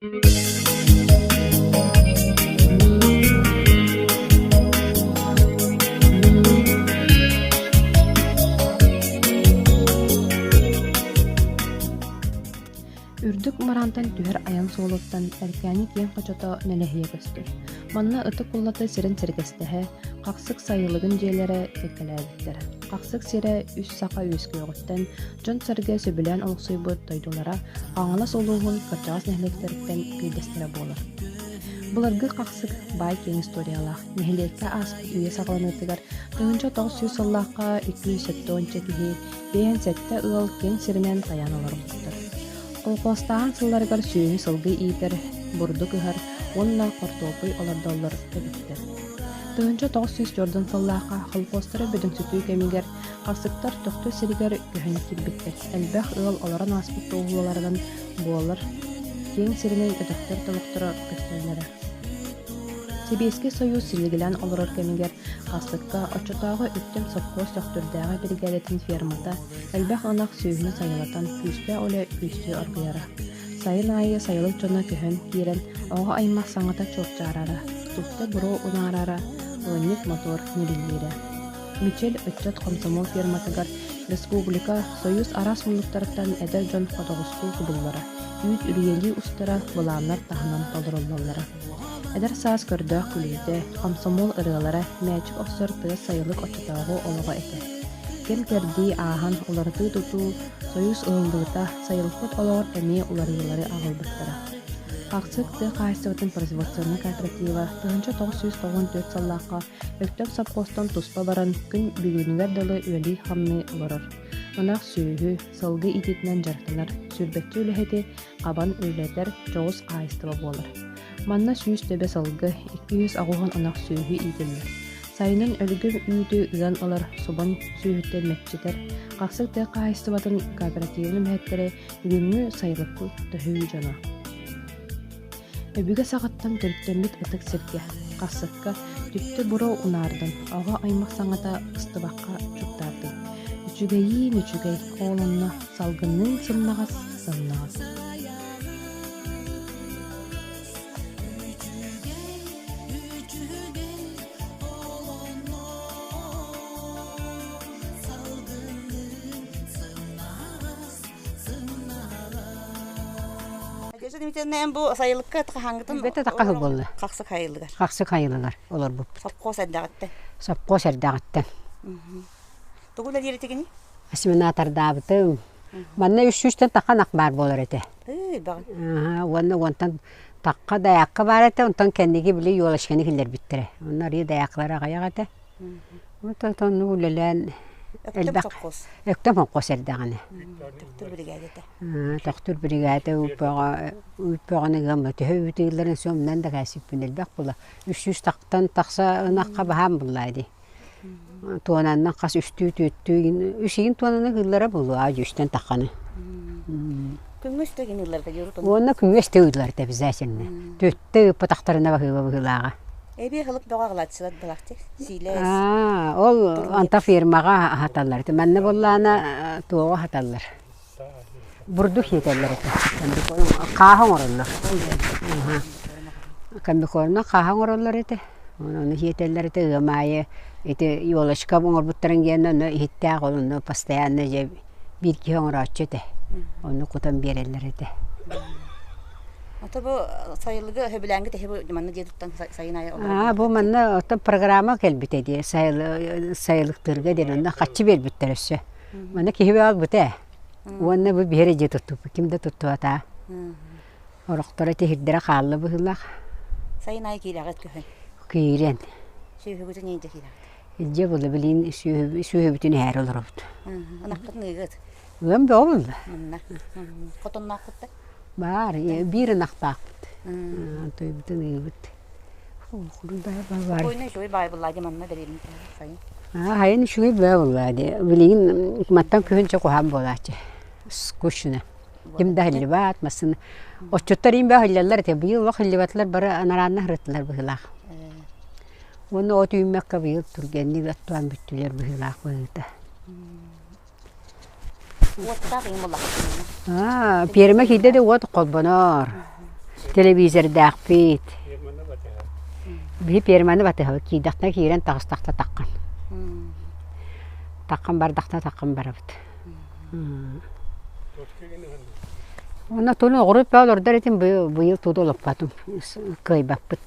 Үрдүк марантан түһэр аян соолуттан эркээни киэн кочото нелехие көстүр. Манна ыты куллаты сирин сиргестеһе, каксык сайылыгын дьиэлэре кеккелээбиттер. Каксык сире үс сака үскүөҕүттен, дьон сырге сөбүлээн олуксуйбут тойдулара, аҥала солууһун кырдьаҕас нэһилектериттен киирдестере буолар. Буларгы каксык бай кең историялаах, нэһилиэкке ааспыт үйэ саҕаланыытыгар, тыһынча 900 сыллаахха 270 киһи, бэйэн сэтте ыал кең сиринэн таяан олоруктар. Колкостаан сылларыгар сүүнү сылгы иитер, бурду кыһар, онна кортуопуй олордоллор эбиттер. Тыһынча 900 жордон сыллаахха холкостары бөдөҥсүтүү кемигер, каксыктар тохту сиригер көһөн кирбиттер. Элбэх ыал олорон ааспыт туулуларынан буолар, кең сиринен өтөктөр толуктора көстөрүлөр. Сибирский союз силигилен олорор кемигер, каксыкка очотоого үттем совхоз тохтурдaaga бригадатын фермата, элбэх анах сүүһүнү сайылатан күүстэ оле күүстүү оргуяра. Сайын сайылык жона көһөн киирен, оҕо аймах саҥата чуопчаарара, тухта буруу унаарара, уонник мотор нибиллире. Мичел өтчөт комсомол ферматыгар республика союз арас мунуктарыттан эдер жон хотоҕустуу кубуллара, үүт үрүйели устара булааннар таһынан толороллоллара. Эдер саас көрдөөх күлүүтэ, комсомол ырыалара мэчик оссор тыа сайылык очотоого олоҕо эте. Кем кердии ааһан уларытыы тутуу союз ылыллыыта сайылыкпыт олоҕор эмиэ уларыылары аҕылбыттара. Каксык тыа каайстыбытын производственный кооператива тыһынча 994 саллаахха өктөп совхозтон туспа баран күн бүгүүнүгэр дылы үөлии хамны олорор. Онах сүүһү, сылгы ититинэн жарытылар, сүрбэччи үлэһэти кабан үлэтер чоҕус каайстыба буолар. Манна сүүс төбе салгы 200 агуһун онах сүүһү иитиллер. Сайынын өлгүм үүтү ыан олар субан сүүһүттен мэччитер. Каксык тыа каайстыбатын кооперативын мэһэттере бүгүнгү сайылыкпыт төһүү жана. Өбүгө саҕаттан төрүттэммит ытык сирге, каксыкка түттү буруу унаардын, оҕо аймак саҥата ыстыбакка чуптаардын. Үчүгэй, оолонна салгыннын сымнагас. Мен бу сайылыкка тахаңгытын Бете таккахы болду. Каксык хайылыгар. Каксык хайылыгар олар буп. Сапкос эддагатта. Сапкос эрдагаттан. Тугула диретигини? Асминатардабыты. Манна 300тен таккан акбар болар эте. Багын. Онна онтан такка даякка бар эте, онтан кендиги биле юлашканы килер биттере. Оннар и даяклара гаягата. Онтан нуулелен элбак. Эктем сапкос эрдаганы. Доктор бригада үппөгөнө гамматы хөүтүлөрүн сомнан да касиппин элбак була. 300 тактан такса ынакка баһам буллайды. Туананнан кас үстүү үсигин туананы кыллара булу а 3тен такканы. Күңөстөгүн ылларда жорутун. Онна күңөстөгүлөрдө бизасынны. Төттө патактарына бахыга. Эби хылык догаглатсылат балакты. Силе. Ол анта фирмага хаталлар. Манна боллана туога хаталлар. Бурду хетеллер эте. Каахан ороллор. Камбикорна каахан ороллор эте. Оны хетеллер эте гамае эте юлашка боңорбуттарын генен хиттаа олны постоянно же бир кеңрачете. Оны кутан береллер эте. Ата бу сайылыгы хөбүләңге техи манна дедуттан сайынай олар. Бу манна ата программа келбите ди сайылыктырга деренде качы бербиттерсе. Манна кихибе албыта. Онна бу бере же тутту кимде тутту ата. Ороктора техиддера каллы быхылак. Сайынай кирагат көһөн. Кирен. Сүйүбүтүн нейде кирагат. Же булы билин сүйүбүтүн хәр олорупт. Анаккын ыгыт. Гым бовул. Манна. Котоннакытта. Бар, бир нахтакт. Той бүтүн ыгыт. Хурда бар. Ойна шуй байбыллади манна берелим сайын. Хайын шуй бовуллади. Билин маттан көһөнчө кохам болачы. Скучно. Кимде хилбат масын. Очоттарым ба хиллалар те быйыл ва хиллбатлар бара анаранна хырыттылар быхылак. Оны отүймәккә быйыл тургенни аттан бүттүләр быхылак быйылда. Оттагы имулак. Перме киде де от колбонор. Телевизор дақпит. Би перманы батыһа кийдахта киирен тагыстахта таккан. Таккан бардахта таккан барабыт. Она тону огырып балардар этим быйыл тудолуп батым. Кыйбаппыт.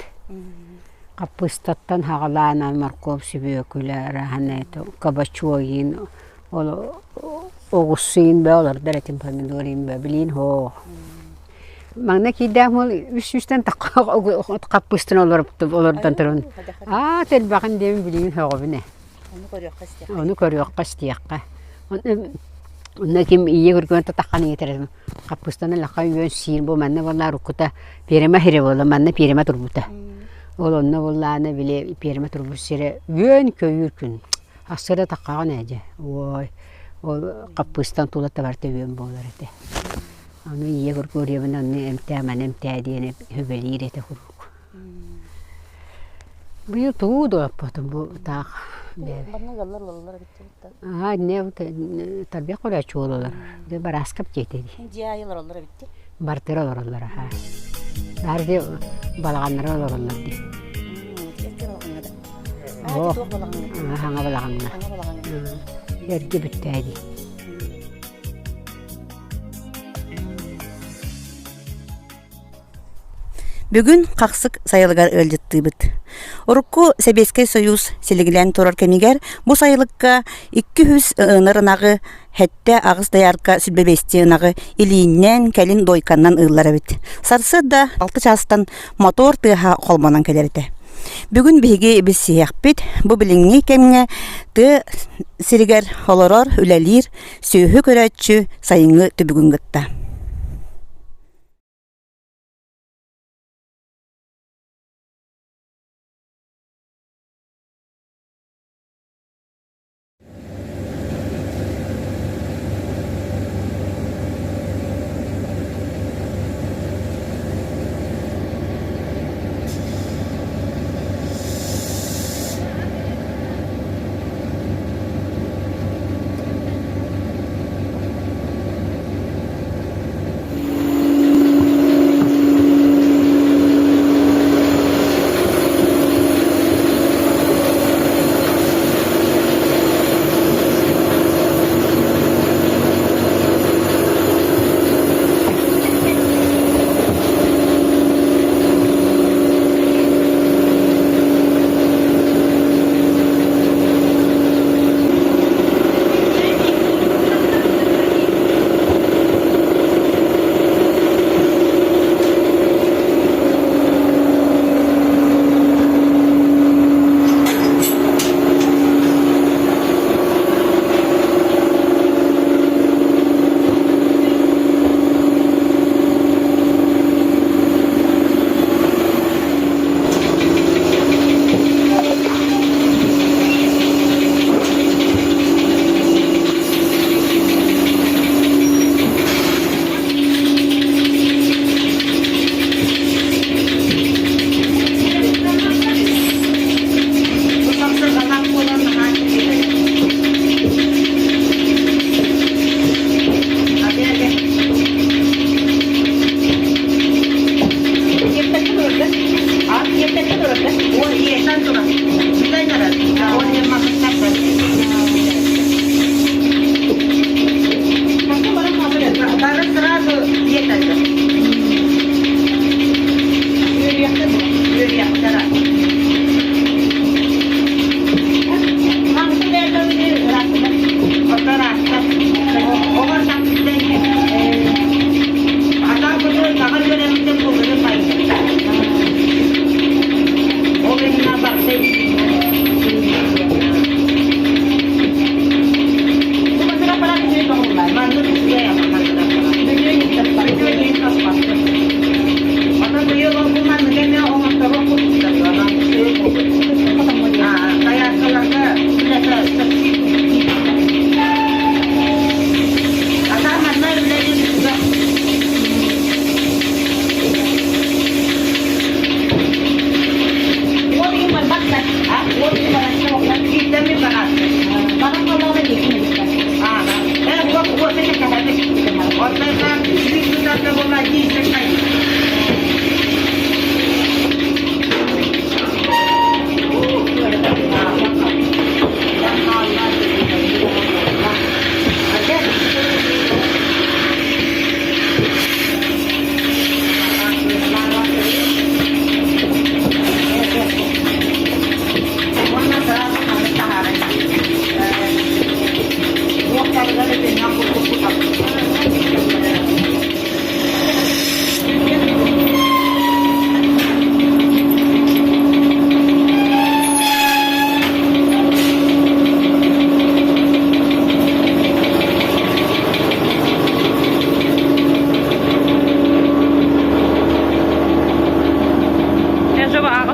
Капыстаттан хагалана морков сүбөкүлөр хането кабачуин ол огуссин балардар этим помидорин билин хо. Маңна кийдамыл үс-үстен капыстын олордан турун. Тел багын дем билин хогобуне. Onu көрөк кастыякка. Онна ким ие көргөн татакканы етерем. Капыстаны лакай үйөн син бу манна болла рукута перема хире болла манна перема турбута. Ол онна болланы биле перема турбусере үйөн көйүр күн. Асыра таккаган эже. Ой. Ол капыстан тулата барты үйөн болар эте. Аны ие көргөрөбүн аны эмтэ диене хөбелир эте хурук. Бу туудо потом бу так. Тарбия курачу олар. Де бараскап кетеди. Жайылар олар битти. Бартыр олар ха. Дарде балаганнар олар ди. Ханга балаганна. Ерге биттеди. Бүгүн каксык сайылыгар ылжыттыбыт. Орукку Советский Союз силигилен турар кемигер бу сайылыкка 200 ынырынагы хәтте агыс даярка сүлбебести ынагы илиннен келин дойканнан ыллара бит. Сарсы да 6 частан мотор тыга колманан келерде. Бүгүн биге бис сиякпит бу билиңни кемге ты сиригер холорор үлелир сүйүхү көрөчү сайынгы түбүгүн гытта.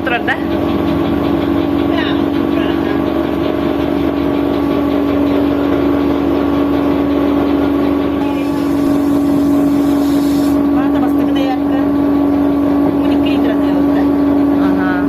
oturur da. Aha.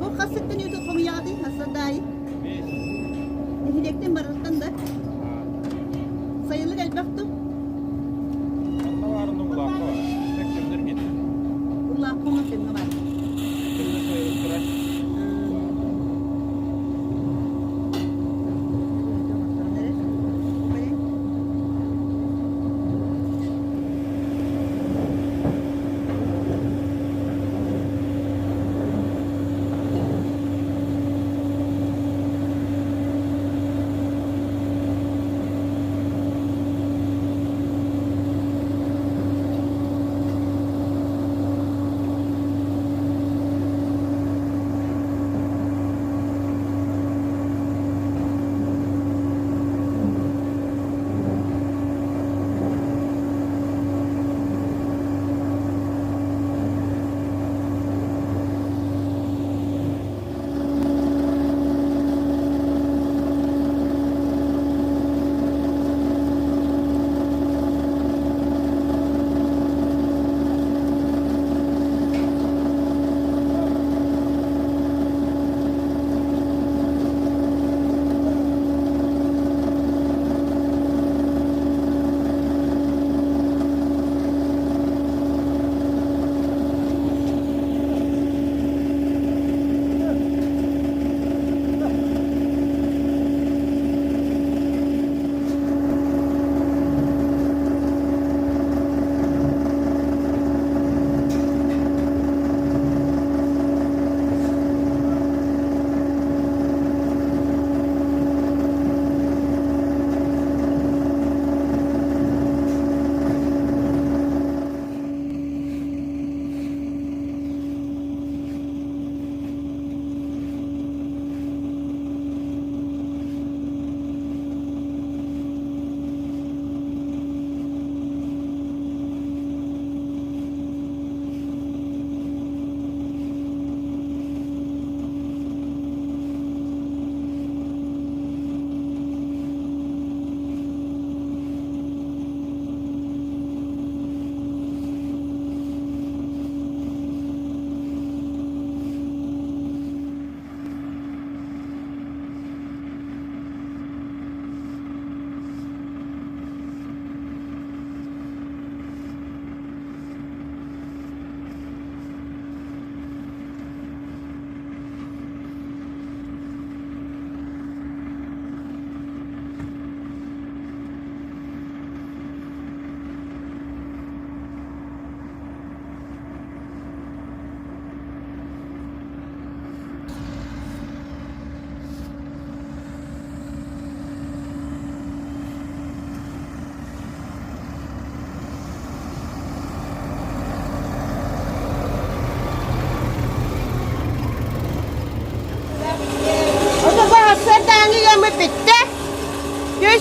Bu kasıktan YouTube komu yağdı nasıl daha iyi? Hilekten barıştan da. Sayılık el baktım. Anlavarının kulakı var. Tek kimdir gitti. Kulak konu senin var. Kimdir sayılık bırak.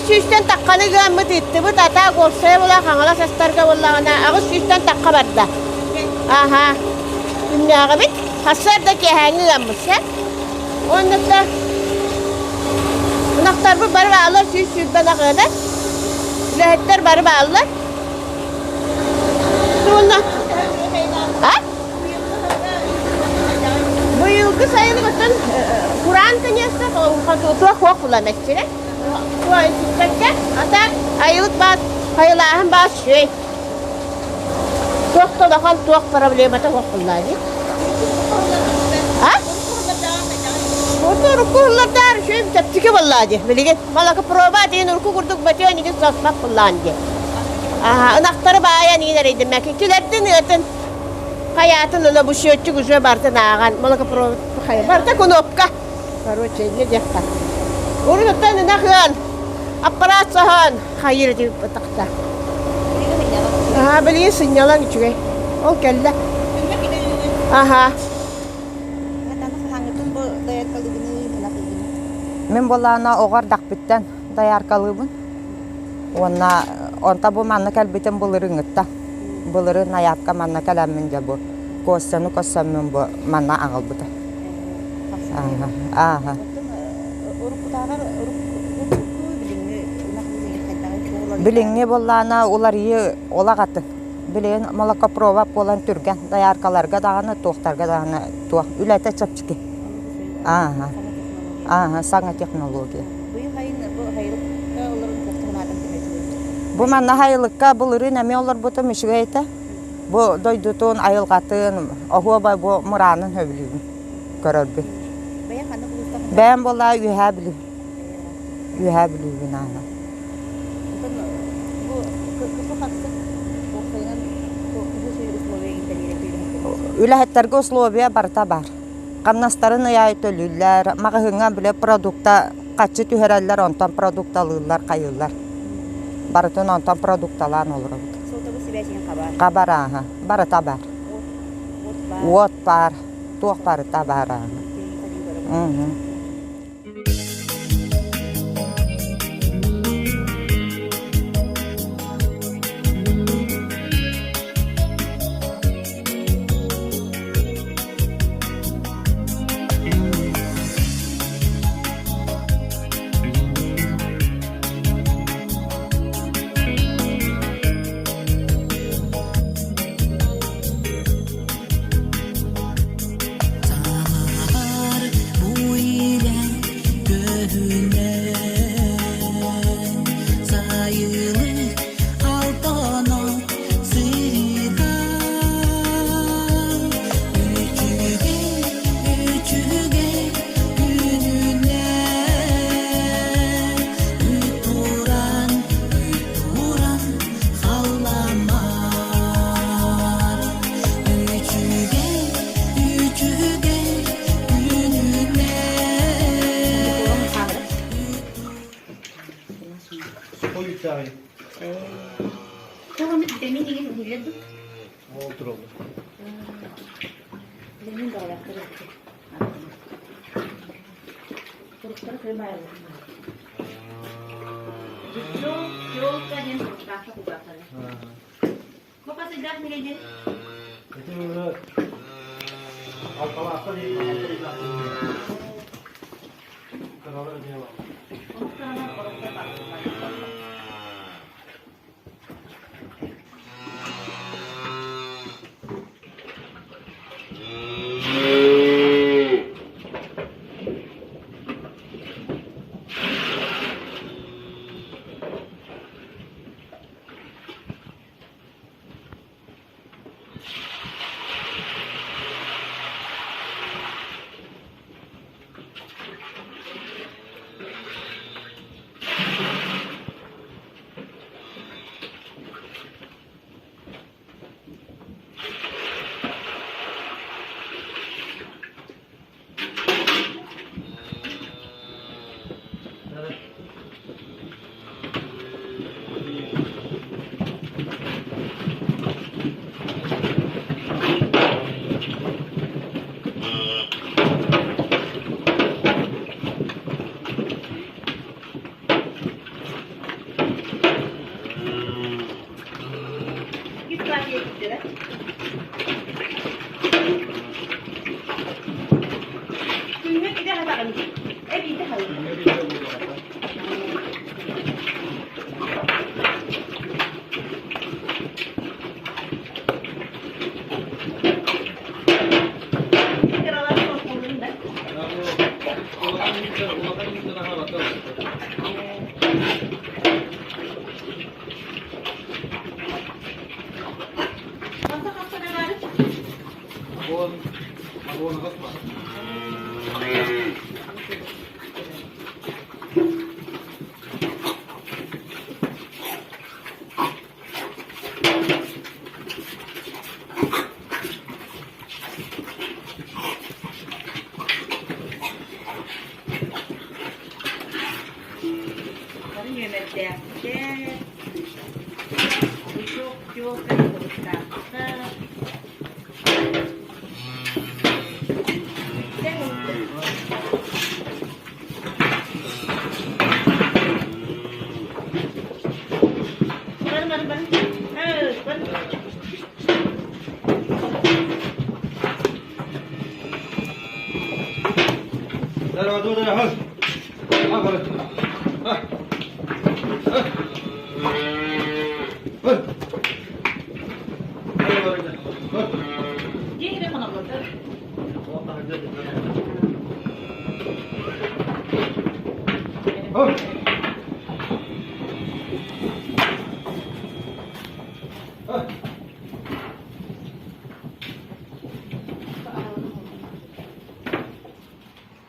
Süsten takkanı gömmüt itti. Bu tata korsaya bula kanala sestarga bullağına. Ağız süsten takka barda. Aha. Dünyaga bit. Hasardaki hangi gömmüt ya. Onda da Naktar bu barba alır süs süs bana kadar. Lehetler bari bağlılar. Sonra. Ha? Bu yılgı sayılmasın. Kur'an tanıyası tuğ kokula mesela. Tuğ sistemde ata ayılık bas, hayılahın bas şey. Tuğ da tuğ problemata kokular. Ha? Orada rukuhlar şey tepki vallahi. Bilge malaka prova diye ruku kurduk batıyor ni sasmak kullandı. Aha, anahtarı bayan inereydim ben. Kilerden öten hayatın öyle bu şey ötü güzel barda nağan. Malaka prova hayır. Barda konopka. Короче, ne diyecekler. Orada da nağan. Aparat sahan. Hayır diye batakta. Aha, bilge sinyalan içine. O kelle. Aha. Мен болана оғар дақпыттан даяркалыбын. Онта бұл манна кәлбетен бұлырын ұтта. Бұлырын аяпқа манна кәләмін де бұл. Көссәну бұл манна ағыл бұта. Біліңне болана олар ие олағаты. Білейін малақа прова болан түрген даяркаларға дағаны, тоқтарға дағаны тоқ. Үләті чапчыки. Саңа технология. Бұл манна хайылыққа бұлырын әме олар бұты мүшігейті. Бұл дойдутын, айылғатын, оғуа бай бұл мұранын өбілігін көрірбі. Бән бола үйә білігін ана. Үләхеттерге условия барта бар. Қамнастарын ұяй төлілер, мағығыңа біле продукта қачы түйерелер, онтан продукталылар, қайылар. Барытын онтан продукталан olur. Қабар аға, барыта бар. От бар, тоқ барыта бар аға.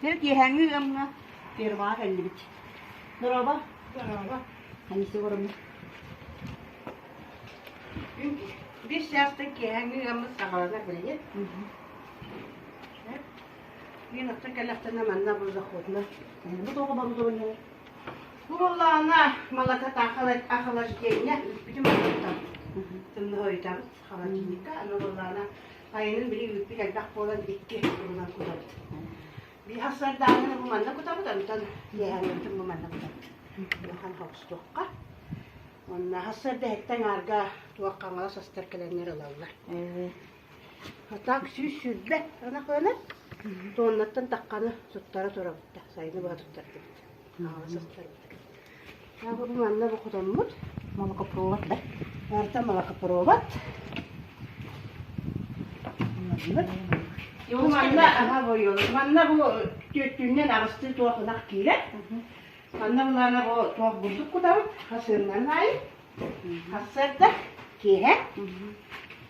Terki hangi gamna terma kalli bit. Doraba. Hangisi korum? Bir şartta ki hangi gamna sağlarlar böyle. Bir nokta kalaktan manna burada kodna. Bu doğru babu doğru. Bu vallahi malaka takhalar gene bütün malaka. Tındı hoytan halacinika ama vallahi ayının biri bir kaldak bolan iki bundan kullandı. Bir hasar dağını bu manna kutabı da mutan yani bu manna kutabı. Bakan hapstukka. Onna hasar da hekten arga tuakkangala sastar kelenler alallar. Hatta süsülle ana koyana. Tonlattan takkanı tuttara torabıtta. Sayını bana tuttardı. Ağla sastar. Ya bu manna bu kutamut. Malaka provat da. Varta malaka provat. Bu manna aha boyuyor. Manna bu tütünden ağıstığı tuğakınak kire. Manna bunlarına bu tuğak bulduk kutamut. Hasırından ayı. Hasır da kire.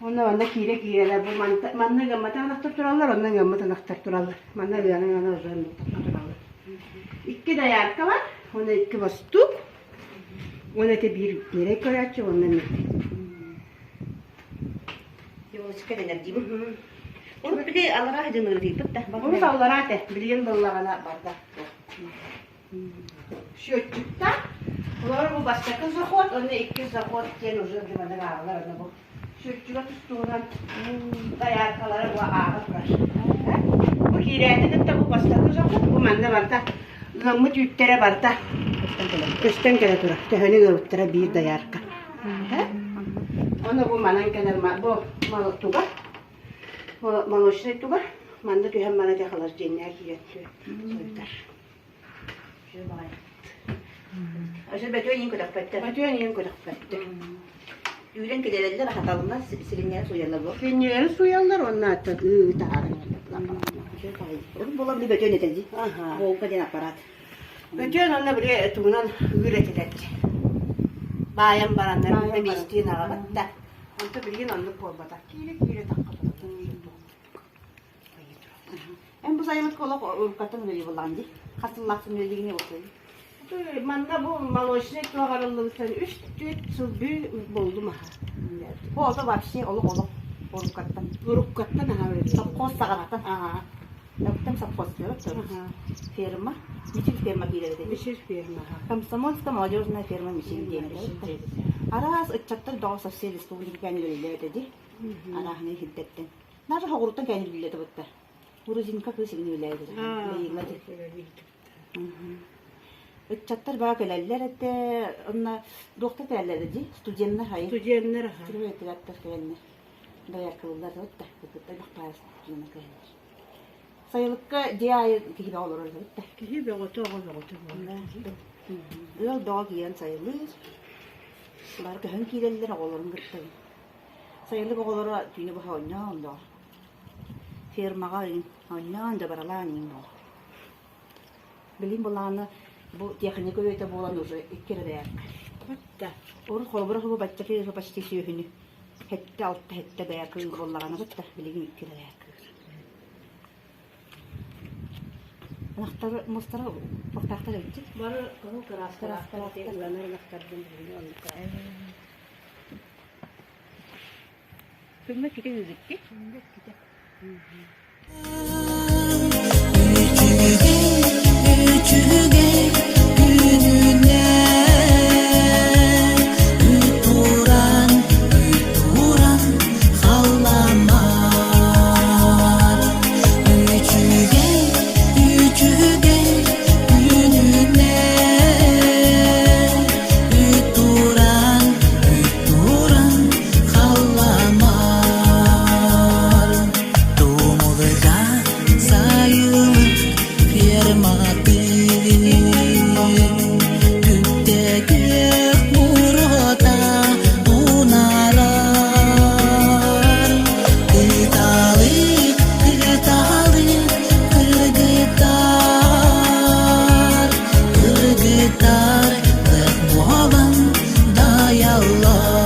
Onda kire bu manna gammata anahtar turallar, ondan gammata anahtar turallar. Manna biyanın ana uzun turallar. İki dayarka var, ona iki bastuk. Ona da bir yere koyacak, ondan ne? Yolcu kadar değil mi? Onu bir de Allah'a edinir değil mi? Onu da Allah'a de, bilin Allah'ına barda. Şu çıktı, onlar bu başka zakot, ona iki zakot diye uzun zamanda ağlar ona bu. Şöyle tutulan dayarkaları bu ağır var. Bu kireyde de bu başka zakot, bu manda barda. Gamı tüttere barda. Kösten kere tura, teheni görüttüre bir dayarka. Onu bu manan kadar bu malı tuga. Bu malı şey tuga. Manda tühem bana dekalar cennet yiyetiyor. Söyler. Şöyle bak. Aşağı betüyen yiyin kudak petti. Betüyen yiyin kudak petti. Üren giderler hatalından silinler suyarlar bu. Silinler suyarlar onlar da dağarın. Onu bulabilir betüyen etenci. Bu kadar aparat. Betüyen onlar bile tuğunan üretiler. Bayan baranlar bir isteyen arabatta. Anta bilgin anlık olmadı. Kire takıldı. En bu sayılık kola urkatın veriyor bulandı. Kasıllaksın verdiğini olsun. Manna bu maloşne tuğarıllıktan 3 yıl bir oldu mu? Bu oldu vapşi oluk urkattan. Urkattan ha öyle. Sapkos sağattan. Yaptım sapkos diyor. Firma. Miçil firma girer Bir şey firma. Комсомольская молодежная ферма Мишель. Арас ытчаттар дауса сел республиканы лөлелер dedi. Арахны хиддеттен. Нажа хогуртан кәнил биледи бутта. Грузинка көсөгүн үләйди. Ытчаттар баа келелер этте, онна доктор келелер dedi. Студенттер хайыр. Студенттер ha. Студенттер келелер. Даяр кылдар бутта. Бутта бакпас студенттер келелер. Sayılıkka diğer gibi olur orada. Gibi otu. Öyle dağ giyen sayılır. Bunlar ki hangi ilerler oğulların gırttı. Sayılık oğulları düğünü bu oynayan da. Firmağa oynayan da baralan yin da. Bilin bulanı bu teknik öğüte bulan uzun iki kere değer. Hatta. Onu kolbura bu baştaki söhünü. Hette altta hette değer kıyın bulanı gıttı. Bilin iki kere değer. Anahtar mustara ortakta gitti. Var konu kırastılar diye ulanır anahtardan biliyor onu. Filme gidiyor gitti. Küçüğe gününe Кыгык мурота унарар Кыталык кыталык кыргытар Кыргытар Кык болан даяллар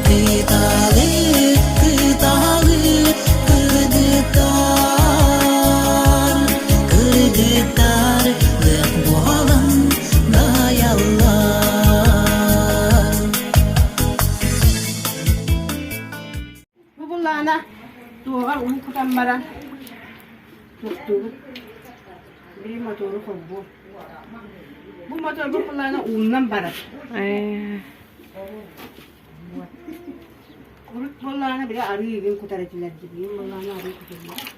Кыталык кыталык кыргытар Кыргытар Кык болан даяллар Bu bullana tuğal ulu kutambaran. Tuttu. Bir motoru koydu. Bu motor bu bullana undan barar. Urut bullana bile arı yiyin kutarıcılar gibi. Bullana arı kutarıcılar.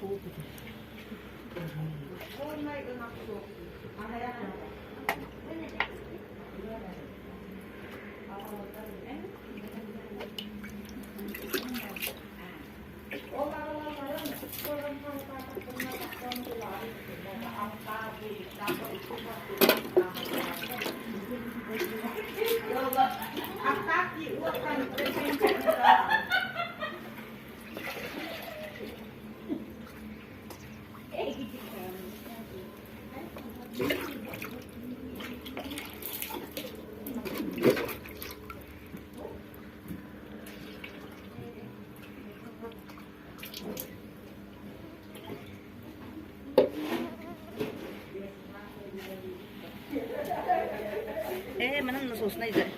Manam sosna izar.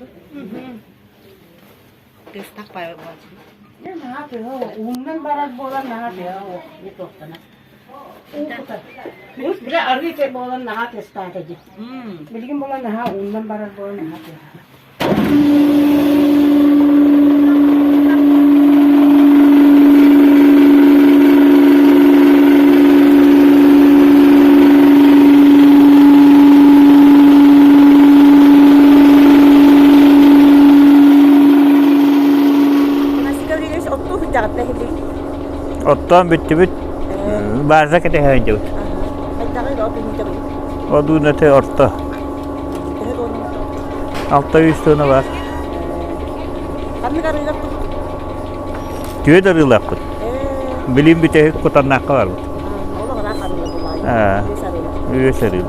Destak pay var. Ne yapıyor? Undan barar bolan ne yapıyor? Bu tohtana. Bu bile arı ke bolan ne yapıyor strateji? Bilgin bolan ne ha undan barar bolan ne yapıyor? Ottan bitti bazı kete hanjut. Odun te orta. Altta 100 tane var. Tüye de rılakut. Bilim bir tek kutannak var. Ha. Üye sarıyla.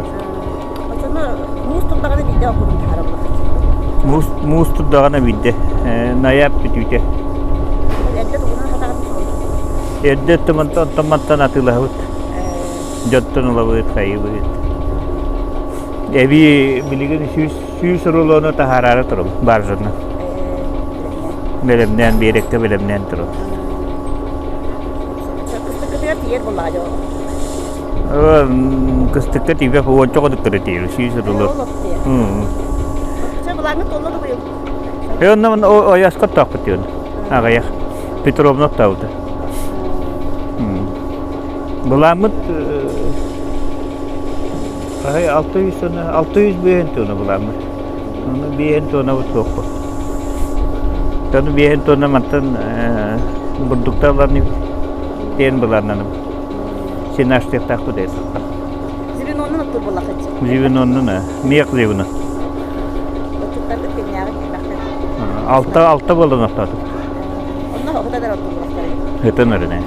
Muz tuttağına bildi. Nayap bitüce. Eddet teman-teman atılahut. Jottun olabut kayıbut. Evi bilgin şu sorulunu taharara turul barzana. Belemden berekte belemden turul. Kıstıkta tipe falan çok dikkat şu sorulu. Ondan o yaskot takıtıyor. Ağayak Petrovna tavdı. Bulamut 600 biyen tonu bulamut. Onu biyen tonu bu çok. Tonu biyen tonu mantan burduktalarını diyen bulananım. Sinaştık takı değil. Zibin onun otur bulakıcı. Zibin onun ne? Miyek zibin? Altta bulan atladı. Onlar o kadar otur bulakları. Hıtın örüne.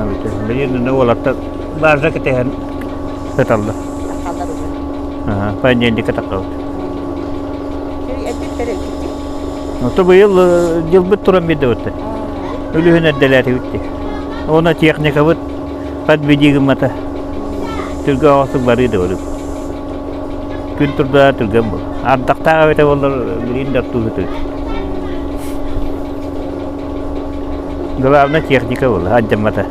Betul. Jadi nu walata barza ketehan betalda. Panjang dikatakau. Itu bu yıl jilbet turan beda otu. Ulu hene delati utti. Ona teknik avut pad biji mata. Turga awasuk bari da oru. Gün turda turga bu. Ardakta avete olur birindak tu itu. Gelapna teknik avul hajam mata.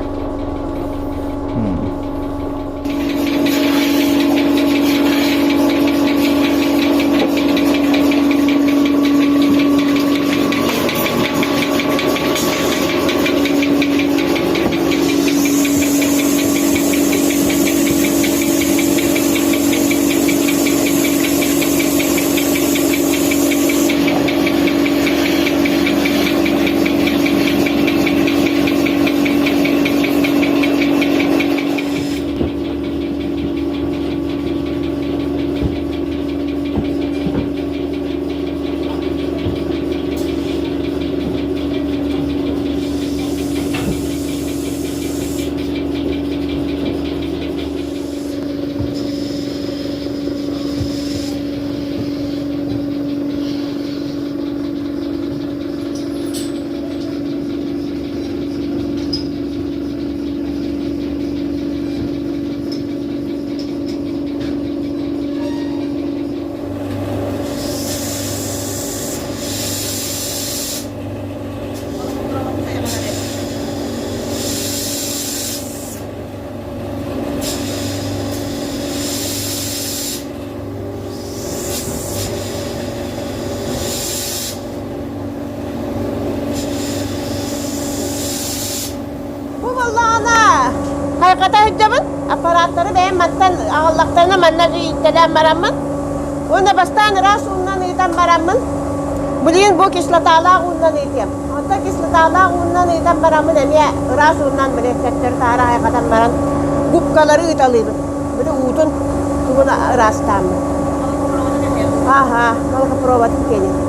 Хайката хыджабын, аппараттары бәйін маттан ағаллақтарына манна життелен марамын. Оны бастан рас уннан ыйтан марамын. Бұлейін бұл кислоталақ уннан ыйтем. Онда кислоталақ уннан ыйтан марамын, әме рас уннан білектеттер тары хайкатан маран. Губкалары ыйталыйбын. Бұлі утын туғын растамын. Ага, малға проватын кені.